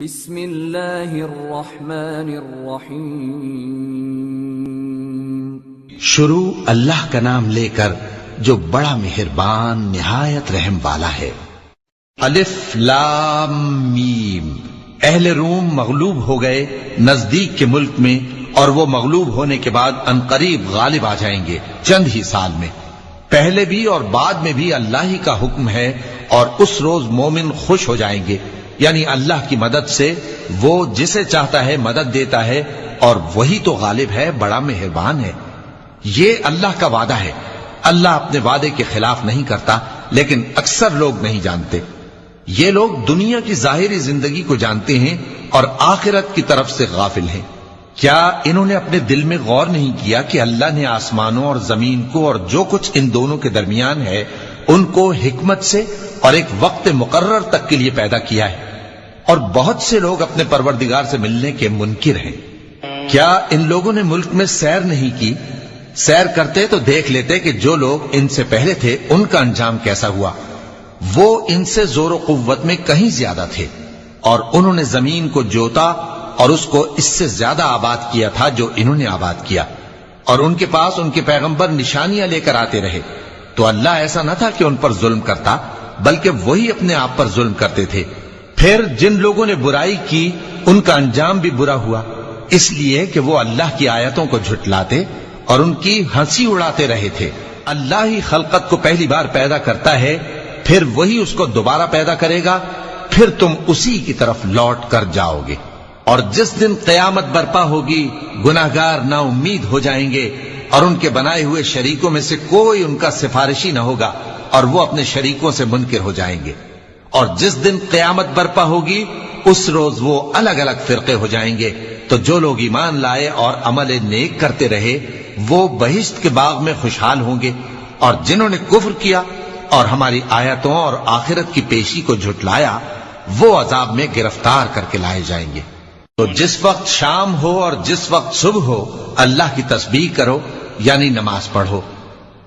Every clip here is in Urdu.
بسم اللہ الرحمن الرحیم۔ شروع اللہ کا نام لے کر جو بڑا مہربان نہایت رحم والا ہے۔ الف لام میم۔ اہل روم مغلوب ہو گئے نزدیک کے ملک میں، اور وہ مغلوب ہونے کے بعد عنقریب غالب آ جائیں گے چند ہی سال میں۔ پہلے بھی اور بعد میں بھی اللہ ہی کا حکم ہے، اور اس روز مومن خوش ہو جائیں گے، یعنی اللہ کی مدد سے وہ جسے چاہتا ہے مدد دیتا ہے، اور وہی تو غالب ہے، بڑا مہربان ہے۔ یہ اللہ کا وعدہ ہے، اللہ اپنے وعدے کے خلاف نہیں کرتا، لیکن اکثر لوگ نہیں جانتے۔ یہ لوگ دنیا کی ظاہری زندگی کو جانتے ہیں اور آخرت کی طرف سے غافل ہیں۔ کیا انہوں نے اپنے دل میں غور نہیں کیا کہ اللہ نے آسمانوں اور زمین کو اور جو کچھ ان دونوں کے درمیان ہے ان کو حکمت سے اور ایک وقت مقرر تک کے لیے پیدا کیا ہے؟ اور بہت سے لوگ اپنے پروردگار سے ملنے کے منکر ہیں۔ کیا ان لوگوں نے ملک میں سیر نہیں کی؟ سیر کرتے تو دیکھ لیتے کہ جو لوگ ان سے پہلے تھے ان کا انجام کیسا ہوا۔ وہ ان سے زور و قوت میں کہیں زیادہ تھے، اور انہوں نے زمین کو جوتا اور اس کو اس سے زیادہ آباد کیا تھا جو انہوں نے آباد کیا، اور ان کے پاس ان کے پیغمبر نشانیاں لے کر آتے رہے۔ تو اللہ ایسا نہ تھا کہ ان پر ظلم کرتا، بلکہ وہی اپنے آپ پر ظلم کرتے تھے۔ پھر جن لوگوں نے برائی کی ان کا انجام بھی برا ہوا، اس لیے کہ وہ اللہ کی آیتوں کو جھٹلاتے اور ان کی ہنسی اڑاتے رہے تھے۔ اللہ ہی خلقت کو پہلی بار پیدا کرتا ہے، پھر وہی اس کو دوبارہ پیدا کرے گا، پھر تم اسی کی طرف لوٹ کر جاؤ گے۔ اور جس دن قیامت برپا ہوگی گناہگار نا امید ہو جائیں گے، اور ان کے بنائے ہوئے شریکوں میں سے کوئی ان کا سفارشی نہ ہوگا، اور وہ اپنے شریکوں سے منکر ہو جائیں گے۔ اور جس دن قیامت برپا ہوگی اس روز وہ الگ الگ فرقے ہو جائیں گے۔ تو جو لوگ ایمان لائے اور عمل نیک کرتے رہے وہ بہشت کے باغ میں خوشحال ہوں گے، اور جنہوں نے کفر کیا اور ہماری آیتوں اور آخرت کی پیشی کو جھٹلایا وہ عذاب میں گرفتار کر کے لائے جائیں گے۔ تو جس وقت شام ہو اور جس وقت صبح ہو اللہ کی تسبیح کرو، یعنی نماز پڑھو،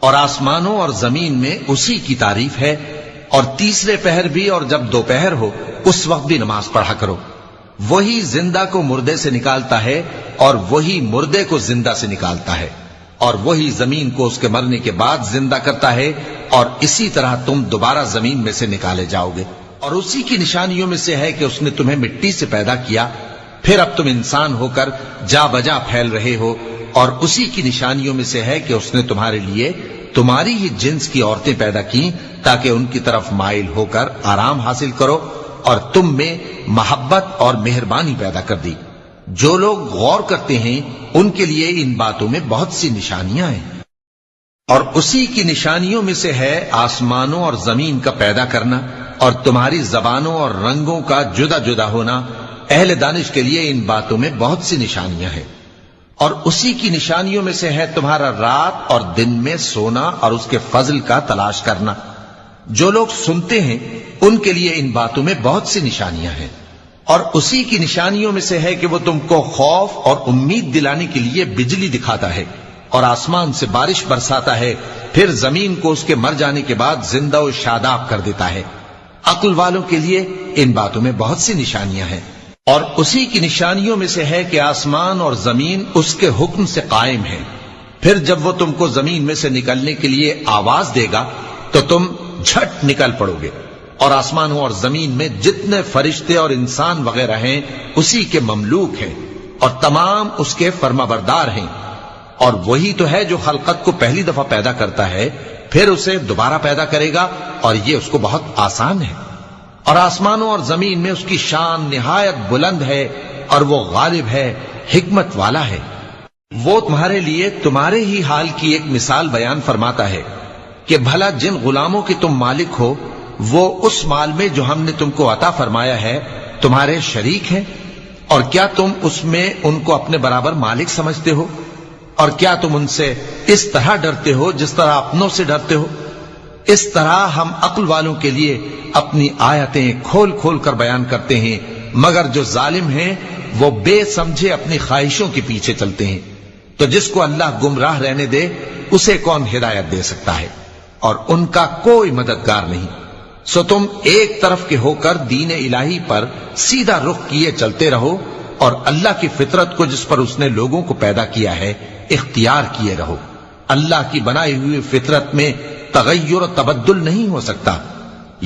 اور آسمانوں اور زمین میں اسی کی تعریف ہے، اور تیسرے پہر بھی اور جب دوپہر ہو اس وقت بھی نماز پڑھا کرو۔ وہی زندہ کو مردے سے نکالتا ہے اور وہی مردے کو زندہ سے نکالتا ہے، اور وہی زمین کو اس کے مرنے کے بعد زندہ کرتا ہے، اور اسی طرح تم دوبارہ زمین میں سے نکالے جاؤ گے۔ اور اسی کی نشانیوں میں سے ہے کہ اس نے تمہیں مٹی سے پیدا کیا، پھر اب تم انسان ہو کر جا بجا پھیل رہے ہو، اور اسی کی نشانیوں میں سے ہے کہ اس نے تمہارے لیے تمہاری ہی جنس کی عورتیں پیدا کی تاکہ ان کی طرف مائل ہو کر آرام حاصل کرو، اور تم میں محبت اور مہربانی پیدا کر دی۔ جو لوگ غور کرتے ہیں ان کے لیے ان باتوں میں بہت سی نشانیاں ہیں۔ اور اسی کی نشانیوں میں سے ہے آسمانوں اور زمین کا پیدا کرنا، اور تمہاری زبانوں اور رنگوں کا جدا جدا ہونا۔ اہل دانش کے لیے ان باتوں میں بہت سی نشانیاں ہیں۔ اور اسی کی نشانیوں میں سے ہے تمہارا رات اور دن میں سونا اور اس کے فضل کا تلاش کرنا۔ جو لوگ سنتے ہیں ان کے لیے ان باتوں میں بہت سی نشانیاں ہیں۔ اور اسی کی نشانیوں میں سے ہے کہ وہ تم کو خوف اور امید دلانے کے لیے بجلی دکھاتا ہے، اور آسمان سے بارش برساتا ہے، پھر زمین کو اس کے مر جانے کے بعد زندہ و شاداب کر دیتا ہے۔ عقل والوں کے لیے ان باتوں میں بہت سی نشانیاں ہیں۔ اور اسی کی نشانیوں میں سے ہے کہ آسمان اور زمین اس کے حکم سے قائم ہیں، پھر جب وہ تم کو زمین میں سے نکلنے کے لیے آواز دے گا تو تم جھٹ نکل پڑو گے۔ اور آسمانوں اور زمین میں جتنے فرشتے اور انسان وغیرہ ہیں اسی کے مملوک ہیں، اور تمام اس کے فرمانبردار ہیں۔ اور وہی تو ہے جو خلقت کو پہلی دفعہ پیدا کرتا ہے، پھر اسے دوبارہ پیدا کرے گا، اور یہ اس کو بہت آسان ہے۔ اور آسمانوں اور زمین میں اس کی شان نہایت بلند ہے، اور وہ غالب ہے، حکمت والا ہے۔ وہ تمہارے لیے تمہارے ہی حال کی ایک مثال بیان فرماتا ہے کہ بھلا جن غلاموں کے تم مالک ہو وہ اس مال میں جو ہم نے تم کو عطا فرمایا ہے تمہارے شریک ہیں، اور کیا تم اس میں ان کو اپنے برابر مالک سمجھتے ہو؟ اور کیا تم ان سے اس طرح ڈرتے ہو جس طرح اپنوں سے ڈرتے ہو؟ اس طرح ہم عقل والوں کے لیے اپنی آیتیں کھول کھول کر بیان کرتے ہیں، مگر جو ظالم ہیں وہ بے سمجھے اپنی خواہشوں کے پیچھے چلتے ہیں۔ تو جس کو اللہ گمراہ رہنے دے اسے کون ہدایت دے سکتا ہے؟ اور ان کا کوئی مددگار نہیں۔ سو تم ایک طرف کے ہو کر دین الہی پر سیدھا رخ کیے چلتے رہو اور اللہ کی فطرت کو جس پر اس نے لوگوں کو پیدا کیا ہے اختیار کیے رہو۔ اللہ کی بنائی ہوئی فطرت میں تغیر و تبدل نہیں ہو سکتا،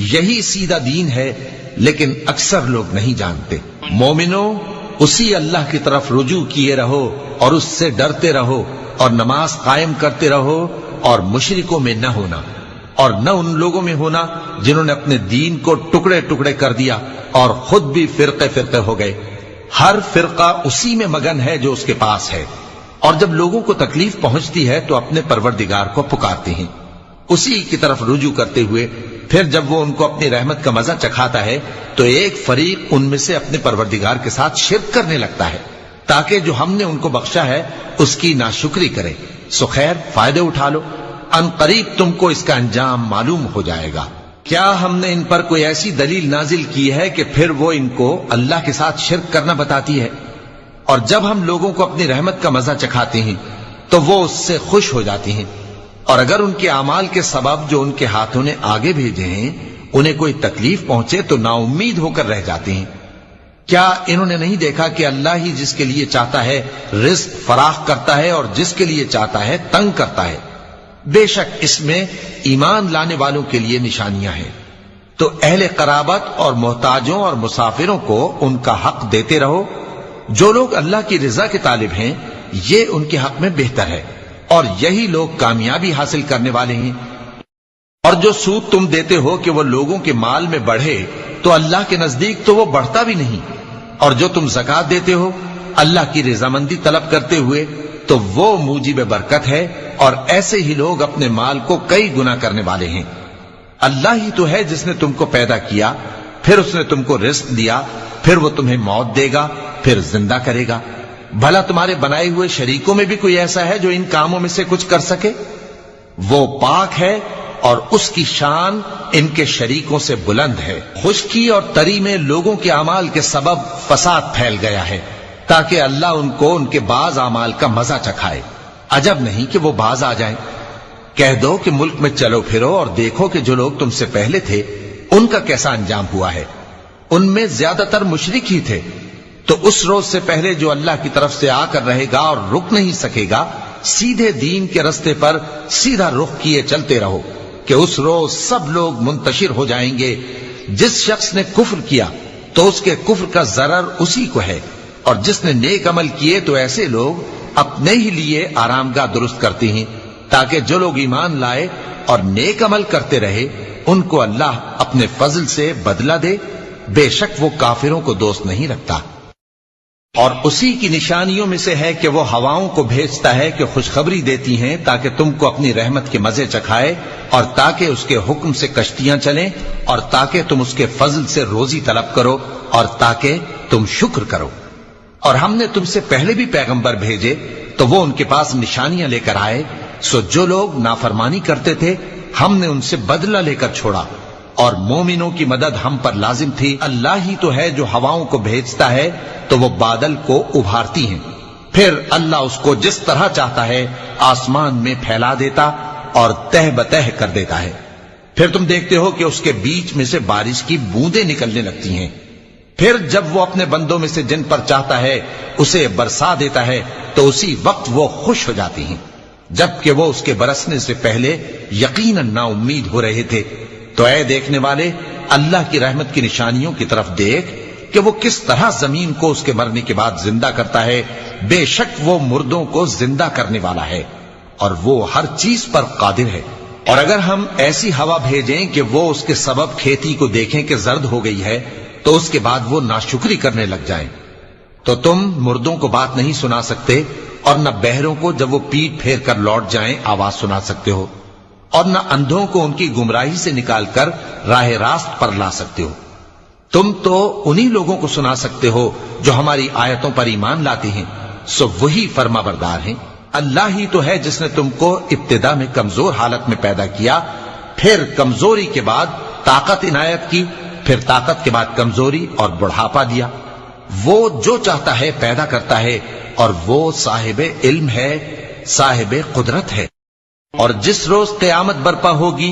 یہی سیدھا دین ہے، لیکن اکثر لوگ نہیں جانتے۔ مومنوں، اسی اللہ کی طرف رجوع کیے رہو اور اس سے ڈرتے رہو اور نماز قائم کرتے رہو اور مشرکوں میں نہ ہونا، اور نہ ان لوگوں میں ہونا جنہوں نے اپنے دین کو ٹکڑے ٹکڑے کر دیا اور خود بھی فرقے فرقے ہو گئے۔ ہر فرقہ اسی میں مگن ہے جو اس کے پاس ہے، اور جب لوگوں کو تکلیف پہنچتی ہے تو اپنے پروردگار کو پکارتے ہیں، اسی کی طرف رجوع کرتے ہوئے پھر جب وہ ان کو اپنی رحمت کا مزہ چکھاتا ہے تو ایک فریق ان میں سے اپنے پروردگار کے ساتھ شرک کرنے لگتا ہے تاکہ جو ہم نے ان کو بخشا ہے اس کی ناشکری کرے۔ سو خیر، فائدے اٹھا لو، ان قریب تم کو اس کا انجام معلوم ہو جائے گا۔ کیا ہم نے ان پر کوئی ایسی دلیل نازل کی ہے کہ پھر وہ ان کو اللہ کے ساتھ شرک کرنا بتاتی ہے؟ اور جب ہم لوگوں کو اپنی رحمت کا مزہ چکھاتے ہیں تو وہ اس سے خوش ہو جاتی ہیں، اور اگر ان کے اعمال کے سبب جو ان کے ہاتھوں نے آگے بھیجے ہیں انہیں کوئی تکلیف پہنچے تو نا امید ہو کر رہ جاتے ہیں۔ کیا انہوں نے نہیں دیکھا کہ اللہ ہی جس کے لیے چاہتا ہے رزق فراخ کرتا ہے اور جس کے لیے چاہتا ہے تنگ کرتا ہے؟ بے شک اس میں ایمان لانے والوں کے لیے نشانیاں ہیں۔ تو اہل قرابت اور محتاجوں اور مسافروں کو ان کا حق دیتے رہو۔ جو لوگ اللہ کی رضا کے طالب ہیں یہ ان کے حق میں بہتر ہے، اور یہی لوگ کامیابی حاصل کرنے والے ہیں۔ اور جو سود تم دیتے ہو کہ وہ لوگوں کے مال میں بڑھے تو اللہ کے نزدیک تو وہ بڑھتا بھی نہیں، اور جو تم زکوٰۃ دیتے ہو اللہ کی رضامندی طلب کرتے ہوئے تو وہ موجب برکت ہے، اور ایسے ہی لوگ اپنے مال کو کئی گنا کرنے والے ہیں۔ اللہ ہی تو ہے جس نے تم کو پیدا کیا، پھر اس نے تم کو رزق دیا، پھر وہ تمہیں موت دے گا، پھر زندہ کرے گا۔ بھلا تمہارے بنائے ہوئے شریکوں میں بھی کوئی ایسا ہے جو ان کاموں میں سے کچھ کر سکے؟ وہ پاک ہے اور اس کی شان ان کے شریکوں سے بلند ہے۔ خشکی اور تری میں لوگوں کے اعمال کے سبب فساد پھیل گیا ہے تاکہ اللہ ان کو ان کے بعض اعمال کا مزہ چکھائے۔ عجب نہیں کہ وہ باز آ جائیں۔ کہہ دو کہ ملک میں چلو پھرو اور دیکھو کہ جو لوگ تم سے پہلے تھے ان کا کیسا انجام ہوا ہے۔ ان میں زیادہ تر مشرک ہی تھے، تو اس روز سے پہلے جو اللہ کی طرف سے آ کر رہے گا اور رک نہیں سکے گا، سیدھے دین کے رستے پر سیدھا رخ کیے چلتے رہو کہ اس روز سب لوگ منتشر ہو جائیں گے۔ جس شخص نے کفر کیا تو اس کے کفر کا ضرر اسی کو ہے، اور جس نے نیک عمل کیے تو ایسے لوگ اپنے ہی لیے آرام گاہ درست کرتے ہیں تاکہ جو لوگ ایمان لائے اور نیک عمل کرتے رہے ان کو اللہ اپنے فضل سے بدلہ دے۔ بے شک وہ کافروں کو دوست نہیں رکھتا۔ اور اسی کی نشانیوں میں سے ہے کہ وہ ہواؤں کو بھیجتا ہے کہ خوشخبری دیتی ہیں تاکہ تم کو اپنی رحمت کے مزے چکھائے، اور تاکہ اس کے حکم سے کشتیاں چلیں، اور تاکہ تم اس کے فضل سے روزی طلب کرو، اور تاکہ تم شکر کرو۔ اور ہم نے تم سے پہلے بھی پیغمبر بھیجے تو وہ ان کے پاس نشانیاں لے کر آئے، سو جو لوگ نافرمانی کرتے تھے ہم نے ان سے بدلہ لے کر چھوڑا، اور مومنوں کی مدد ہم پر لازم تھی۔ اللہ ہی تو ہے جو ہواؤں کو بھیجتا ہے تو وہ بادل کو ابھارتی ہیں، پھر اللہ اس کو جس طرح چاہتا ہے آسمان میں پھیلا دیتا اور تہ بتہ کر دیتا ہے۔ پھر تم دیکھتے ہو کہ اس کے بیچ میں سے بارش کی بوندیں نکلنے لگتی ہیں، پھر جب وہ اپنے بندوں میں سے جن پر چاہتا ہے اسے برسا دیتا ہے تو اسی وقت وہ خوش ہو جاتی ہیں، جبکہ وہ اس کے برسنے سے پہلے یقیناً نا امید ہو رہے تھے۔ تو اے دیکھنے والے، اللہ کی رحمت کی نشانیوں کی طرف دیکھ کہ وہ کس طرح زمین کو اس کے مرنے کے بعد زندہ کرتا ہے۔ بے شک وہ مردوں کو زندہ کرنے والا ہے اور وہ ہر چیز پر قادر ہے۔ اور اگر ہم ایسی ہوا بھیجیں کہ وہ اس کے سبب کھیتی کو دیکھیں کہ زرد ہو گئی ہے تو اس کے بعد وہ ناشکری کرنے لگ جائیں، تو تم مردوں کو بات نہیں سنا سکتے، اور نہ بہروں کو جب وہ پیٹ پھیر کر لوٹ جائیں آواز سنا سکتے ہو، اور نہ اندھوں کو ان کی گمراہی سے نکال کر راہ راست پر لا سکتے ہو۔ تم تو انہی لوگوں کو سنا سکتے ہو جو ہماری آیتوں پر ایمان لاتے ہیں، سو وہی فرما بردار ہیں۔ اللہ ہی تو ہے جس نے تم کو ابتدا میں کمزور حالت میں پیدا کیا، پھر کمزوری کے بعد طاقت عنایت کی، پھر طاقت کے بعد کمزوری اور بڑھاپا دیا۔ وہ جو چاہتا ہے پیدا کرتا ہے، اور وہ صاحب علم ہے، صاحب قدرت ہے۔ اور جس روز قیامت برپا ہوگی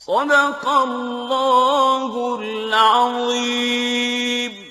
صدق اللہ العظیم۔